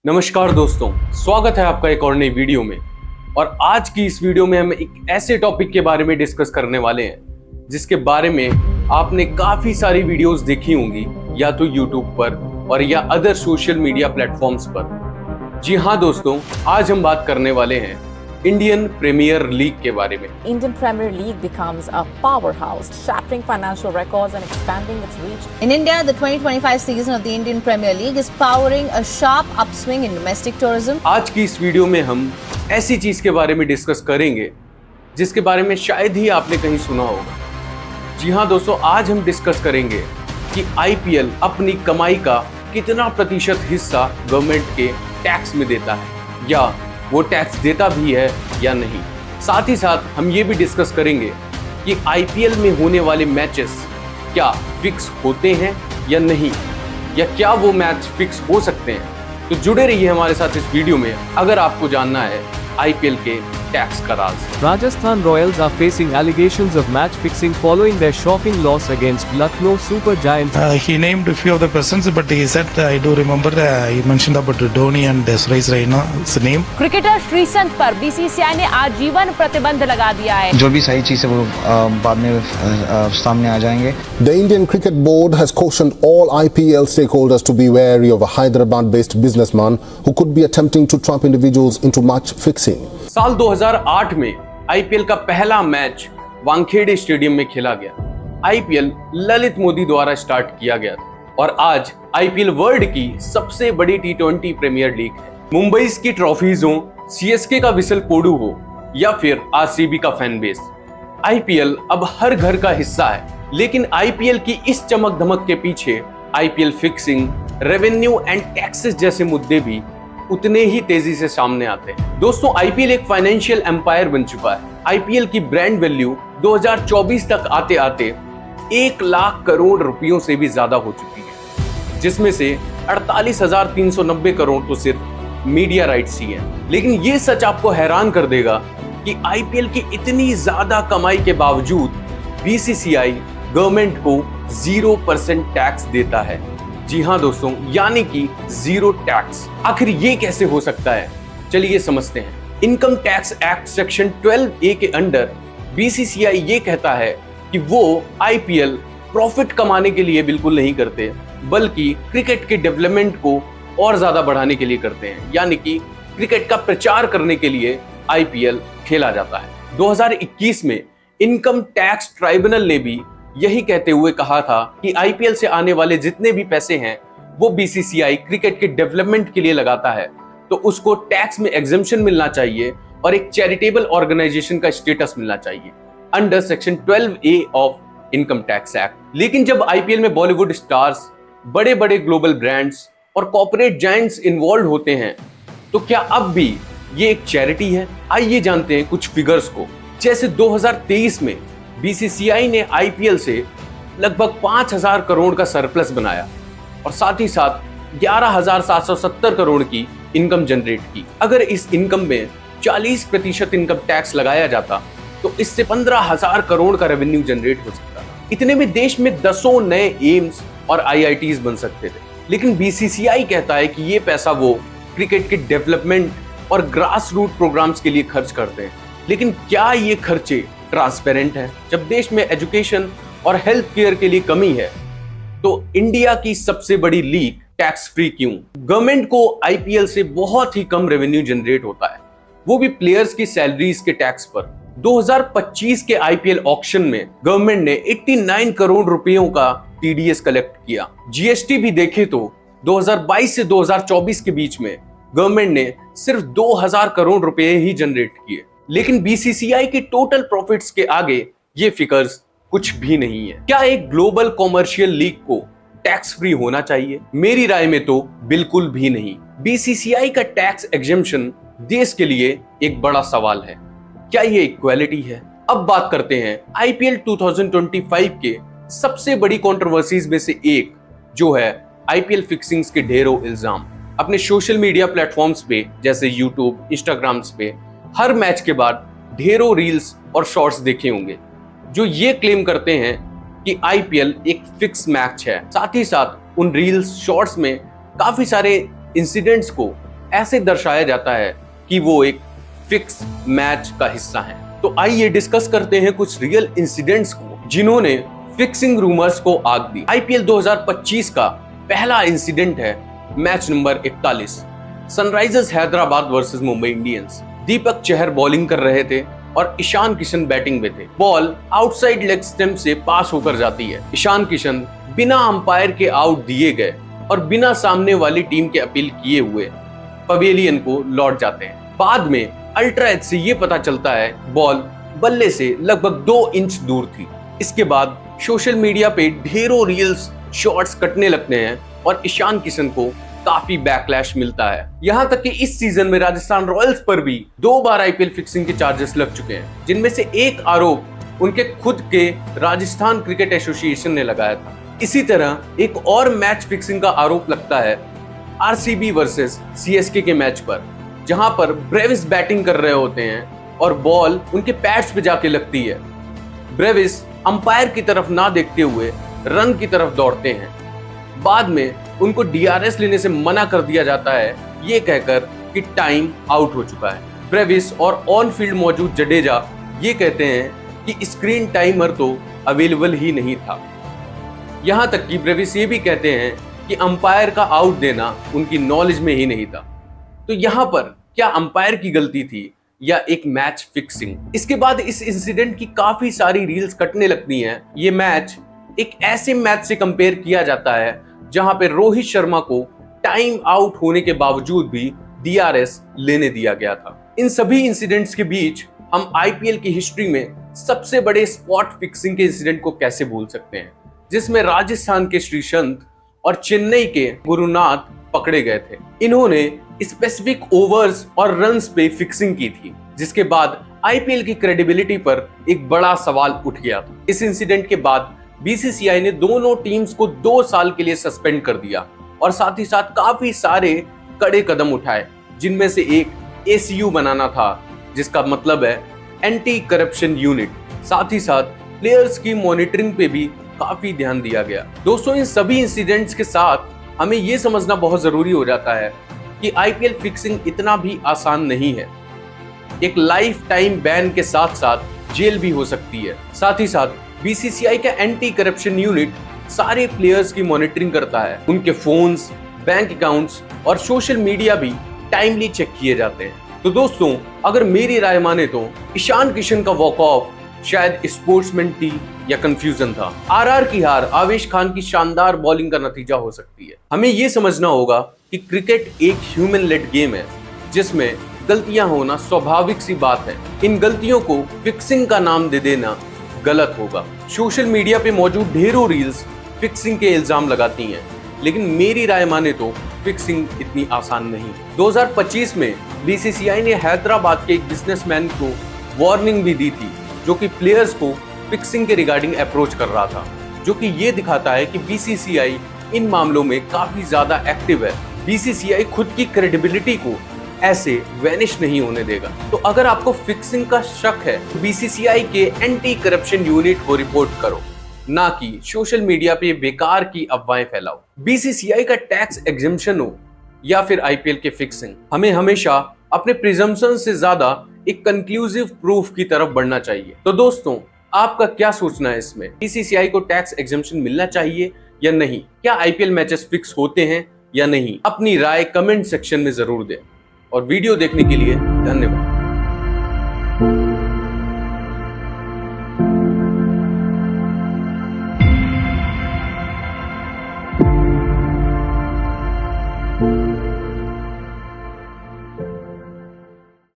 नमस्कार दोस्तों, स्वागत है आपका एक और नई वीडियो में। और आज की इस वीडियो में हम एक ऐसे टॉपिक के बारे में डिस्कस करने वाले हैं जिसके बारे में आपने काफी सारी वीडियोस देखी होंगी, या तो यूट्यूब पर और या अदर सोशल मीडिया प्लेटफॉर्म्स पर। जी हाँ दोस्तों, आज हम बात करने वाले हैं इंडियन प्रीमियर लीग के बारे में। Indian Premier League becomes a powerhouse, shattering financial records and expanding its reach. In India, the 2025 season of the Indian Premier League is powering a sharp upswing in domestic tourism. आज की इस video में हम ऐसी चीज के बारे में डिस्कस करेंगे जिसके बारे में शायद ही आपने कहीं सुना होगा। जी हाँ दोस्तों, आज हम डिस्कस करेंगे कि आईपीएल अपनी कमाई का कितना प्रतिशत हिस्सा गवर्नमेंट के टैक्स में देता है, या वो टैक्स देता भी है या नहीं। साथ ही साथ हम ये भी डिस्कस करेंगे कि आईपीएल में होने वाले मैचेस क्या फिक्स होते हैं या नहीं, या क्या वो मैच फिक्स हो सकते हैं। तो जुड़े रहिए हमारे साथ इस वीडियो में अगर आपको जानना है आईपीएल के टैक्स का राज। Rajasthan Royals are facing allegations of match fixing following their shocking loss against Lucknow Super Giants. He named a few of the persons, but he said, I do remember, he mentioned about Dhoni and Suresh Raina's name. Cricketer Sreesanth पर BCCI ने आजीवन प्रतिबंध लगा दिया है। जो भी सही चीज़ है वो बाद में सामने आ जाएंगे। The Indian Cricket Board has cautioned all IPL stakeholders to be wary of a Hyderabad-based businessman who could be attempting to trap individuals into match fixing. साल 2008 में आईपीएल का पहला मैच वानखेड़े स्टेडियम में खेला गया। आईपीएल ललित मोदी द्वारा स्टार्ट किया गया था और आज आईपीएल वर्ल्ड की सबसे बड़ी टी20 प्रीमियर लीग है। मुंबई की ट्रॉफीज हो, सीएसके का विसल पोडू हो या फिर आरसीबी का फैन बेस, आईपीएल अब हर घर का हिस्सा है। लेकिन आईपीएल की इस चमक धमक के पीछे IPL fixing, revenue and taxes जैसे मुद्दे भी उतने ही तेजी से सामने आते हैं। दोस्तों, आईपीएल एक फाइनेंशियल एम्पायर बन चुका है। आईपीएल की ब्रांड वैल्यू 2024 तक आते आते 1 लाख करोड़ रुपयों से भी ज्यादा हो चुकी है, जिसमें से 48,390 करोड़ तो सिर्फ मीडिया राइट्स ही हैं। लेकिन ये सच आपको हैरान कर देगा कि आईपीएल की इतनी ज्यादा कमाई के बावजूद बीसीसीआई गवर्नमेंट को 0% टैक्स देता है। जी हाँ दोस्तों, यानी कि 0 टैक्स। आखिर ये कैसे हो सकता है, चलिए समझते हैं। Income tax act section 12A के अंडर बीसीसीआई ये कहता है कि वो आईपीएल प्रॉफिट कमाने के लिए बिल्कुल नहीं करते, बल्कि क्रिकेट के डेवलपमेंट को और ज्यादा बढ़ाने के लिए करते हैं। यानी कि क्रिकेट का प्रचार करने के लिए आईपीएल खेला जाता है। 2021 में इनकम टैक्स ट्राइब्यूनल ने भी यही कहते हुए कहा था कि आईपीएल से आने वाले जितने भी पैसे हैं वो बीसीसीआई क्रिकेट के डेवलपमेंट के लिए लगाता है, तो उसको टैक्स में एग्जेम्पशन मिलना चाहिए और एक चैरिटेबल ऑर्गेनाइजेशन का स्टेटस मिलना चाहिए under section 12A of income tax act. लेकिन जब आईपीएल में बॉलीवुड स्टार्स, बड़े बड़े ग्लोबल ब्रांड्स और कॉर्पोरेट जायंट्स इन्वॉल्व होते हैं, तो क्या अब भी ये एक चैरिटी है? आइए जानते हैं कुछ फिगर्स को। जैसे 2023 में बीसीसीआई ने आईपीएल से लगभग 5,000 करोड़ का सरप्लस बनाया और साथ ही साथ 11,770 करोड़ की इनकम जनरेट की। अगर इस इनकम में 40% इनकम टैक्स लगाया जाता तो इससे 15,000 करोड़ का रेवेन्यू जनरेट हो सकता था। इतने में देश में 10 नए एम्स और आईआईटीज बन सकते थे। लेकिन बीसीसीआई कहता है कि ये पैसा वो क्रिकेट के डेवलपमेंट और ग्रास रूट प्रोग्राम्स के लिए खर्च करते हैं। लेकिन क्या ये खर्चे ट्रांसपेरेंट है? जब देश में एजुकेशन और हेल्थ केयर के लिए कमी है, तो इंडिया की सबसे बड़ी लीग टैक्स फ्री क्यों? गवर्नमेंट को आईपीएल से बहुत ही कम रेवेन्यू जनरेट होता है, वो भी प्लेयर्स की सैलरीज के टैक्स पर। 2025 के आईपीएल ऑक्शन में गवर्नमेंट ने 89 करोड़ रुपयों का टीडीएस कलेक्ट किया। जीएसटी भी देखे तो 2022 से 2024 के बीच में गवर्नमेंट ने सिर्फ 2,000 करोड़ रुपए ही जनरेट किए। लेकिन बीसीसीआई की टोटल प्रॉफिट्स के आगे ये फिगर्स कुछ भी नहीं है। क्या एक ग्लोबल कॉमर्शियल लीग को टैक्स फ्री होना चाहिए? मेरी राय में तो बिल्कुल भी नहीं। बीसीसीआई का टैक्स एग्जेम्पशन देश के लिए एक बड़ा सवाल है। क्या ये इक्वालिटी है? अब बात करते हैं आईपीएल 2025 के सबसे बड़ी कंट्रोवर्सीज में से एक, जो है आईपीएल फिक्सिंग्स के ढेरों इल्जाम। अपने सोशल मीडिया प्लेटफॉर्म्स पे जैसे यूट्यूब, इंस्टाग्राम्स पे हर मैच के बाद ढेरों रील्स और शॉर्ट्स देखे होंगे जो ये क्लेम करते हैं कि आईपीएल एक फिक्स मैच है। साथ ही साथ उन रील्स, शॉर्ट्स में काफी सारे इंसिडेंट्स को ऐसे दर्शाया जाता है कि वो एक फिक्स मैच का हिस्सा है। तो आइए डिस्कस करते हैं कुछ रियल इंसिडेंट्स को जिन्होंने फिक्सिंग रूमर्स को आग दी। आईपीएल 2025 का पहला इंसिडेंट है match number 41, Sunrisers Hyderabad versus Mumbai Indians. Deepak Chahar bowling कर रहे थे और ईशान किशन बैटिंग में थे। बॉल आउटसाइड लेग स्टंप से पास होकर जाती है। ईशान किशन बिना अंपायर के आउट दिए गए और बिना सामने वाली टीम के अपील किए हुए पवेलियन को लौट जाते हैं। बाद में अल्ट्रा एज से ये पता चलता है बॉल बल्ले से लगभग 2 इंच दूर थी। इसके बाद सोशल मीडिया पे ढेरों रील्स शॉट्स कटने लगते हैं और ईशान किशन को काफी बैकलैश मिलता है। यहाँ तक कि इस सीजन में राजस्थान रॉयल्स पर भी 2 बार आईपीएल फिक्सिंग के चार्जेस लग चुके हैं, जिनमें से एक आरोप उनके खुद के राजस्थान क्रिकेट एसोसिएशन ने लगाया था। इसी तरह एक और मैच फिक्सिंग का आरोप लगता है आरसीबी वर्सेस सीएसके के मैच पर, जहां पर ब्रेविस बैटिंग कर रहे होते हैं और बॉल उनके पैड्स पे जाके लगती है। ब्रेविस अंपायर की तरफ ना देखते हुए रन की तरफ दौड़ते हैं। बाद में उनको डीआरएस लेने से मना कर दिया जाता है, ये कहकर कि टाइम आउट हो चुका है। ब्रेविस और ऑन फील्ड मौजूद जडेजा ये कहते हैं कि स्क्रीन टाइमर तो अवेलेबल ही नहीं था। यहां तक कि ब्रेविस ये भी कहते हैं कि अंपायर का आउट देना उनकी नॉलेज में ही नहीं था। तो यहां पर क्या अंपायर की गलती थी या एक मैच फिक्सिंग? इसके बाद इस इंसिडेंट की काफी सारी रील्स कटने लगती हैं। ये मैच एक ऐसे मैच से कंपेयर किया जाता है जहां पे रोहित शर्मा को टाइम आउट होने के बावजूद भी डीआरएस लेने दिया गया था। इन सभी इंसिडेंट्स के बीच हम आईपीएल की हिस्ट्री में सबसे बड़े स्पॉट फिक्सिंग के इंसिडेंट को कैसे भूल सकते हैं, जिसमें राजस्थान के श्रीसंत और चेन्नई के गुरुनाथ पकड़े गए थे। इन्होंने स्पेसिफिक ओवर्स और रन्स पे फिक्सिंग की थी, जिसके बाद आईपीएल की क्रेडिबिलिटी पर एक बड़ा सवाल उठ गया था। इस इंसिडेंट के बाद बीसीसीआई ने दोनों टीम्स को 2 साल के लिए सस्पेंड कर दिया और साथ ही साथ काफी सारे कड़े कदम उठाए, जिनमें से एक एसीयू बनाना था, जिसका मतलब है एंटी करप्शन यूनिट। साथ ही साथ प्लेयर्स की मॉनिटरिंग पे भी काफी ध्यान दिया गया। दोस्तों, इन सभी इंसिडेंट्स के साथ हमें यह समझना बहुत जरूरी हो जाता है कि आईपीएल फिक्सिंग इतना भी आसान नहीं है। एक लाइफ टाइम बैन के साथ साथ जेल भी हो सकती है। साथ ही साथ बीसीसीआई का एंटी करप्शन यूनिट सारे प्लेयर्स की मॉनिटरिंग करता है। उनके फोन्स, बैंक अकाउंट्स और सोशल मीडिया भी टाइमली चेक किए जाते हैं। तो दोस्तों, अगर मेरी राय माने तो ईशान किशन का वॉक ऑफ शायद स्पोर्ट्समैन टी या कंफ्यूजन था। आरआर की हार आवेश खान की शानदार बॉलिंग का नतीजा हो सकती है। हमें यह समझना होगा कि क्रिकेट एक ह्यूमन लेड गेम है, जिसमें गलतियां होना स्वाभाविक सी बात है। इन गलतियों को फिक्सिंग का नाम दे देना गलत होगा। सोशल मीडिया पे मौजूद ढेरों रील्स फिक्सिंग के इल्जाम लगाती हैं, लेकिन मेरी राय माने तो फिक्सिंग इतनी आसान नहीं। 2025 में बीसीसीआई ने हैदराबाद के एक बिजनेसमैन को वार्निंग भी दी थी, जो कि प्लेयर्स को फिक्सिंग के रिगार्डिंग अप्रोच कर रहा था, जो कि ये दिखाता है कि बीसीसीआई इन मामलों में काफी ज्यादा एक्टिव है। बीसीसीआई खुद की क्रेडिबिलिटी को ऐसे वैनिश नहीं होने देगा। तो अगर आपको फिक्सिंग का शक है तो बीसीसीआई के एंटी करप्शन यूनिट को रिपोर्ट करो, ना कि सोशल मीडिया पे बेकार की अफवाहें फैलाओ। बीसीसीआई का टैक्स एग्जेम्पशन हो या फिर आईपीएल के फिक्सिंग, हमें हमेशा अपने प्रिजम्पशन से ज्यादा एक कंक्लूसिव प्रूफ की तरफ बढ़ना चाहिए। तो दोस्तों, आपका क्या सोचना है इसमें? बीसीसीआई को टैक्स एग्जेम्पशन मिलना चाहिए या नहीं? क्या आईपीएल मैचेस फिक्स होते हैं या नहीं? अपनी राय कमेंट सेक्शन में जरूर दें और वीडियो देखने के लिए धन्यवाद।